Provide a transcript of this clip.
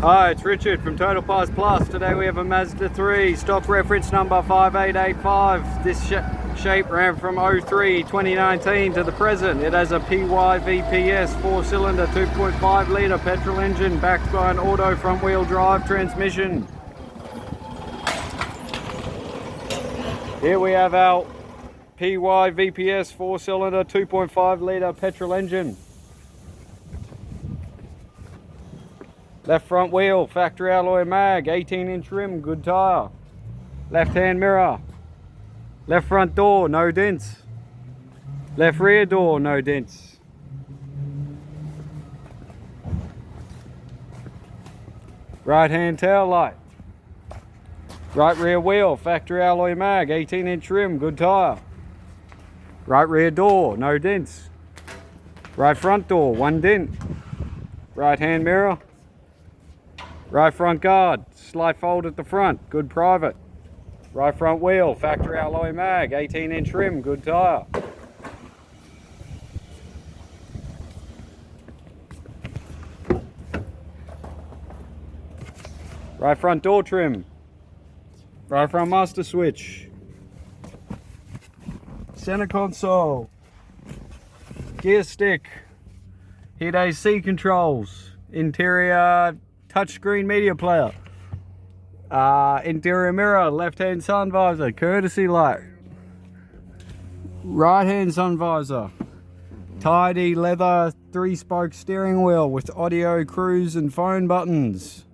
Hi, it's Richard from Total Parts Plus. Today we have a Mazda 3, stock reference number 5885. This shape ran from 2019 to the present. It has a PYVPS 4-cylinder 2.5 litre petrol engine backed by an auto front wheel drive transmission. Here we have our PYVPS 4-cylinder 2.5 litre petrol engine. Left front wheel, factory alloy mag, 18-inch rim, good tyre. Left hand mirror. Left front door, no dents. Left rear door, no dents. Right hand tail light. Right rear wheel, factory alloy mag, 18-inch rim, good tyre. Right rear door, no dents. Right front door, 1 dent. Right hand mirror. Right front guard, slight fold at the front, good private. Right front wheel, factory alloy mag, 18-inch rim, good tyre. Right front door trim. Right front master switch. Center console. Gear stick. Heat AC controls. Interior touchscreen media player. Interior mirror, left hand sun visor, courtesy light. Right hand sun visor. Tidy leather 3-spoke steering wheel with audio, cruise and phone buttons.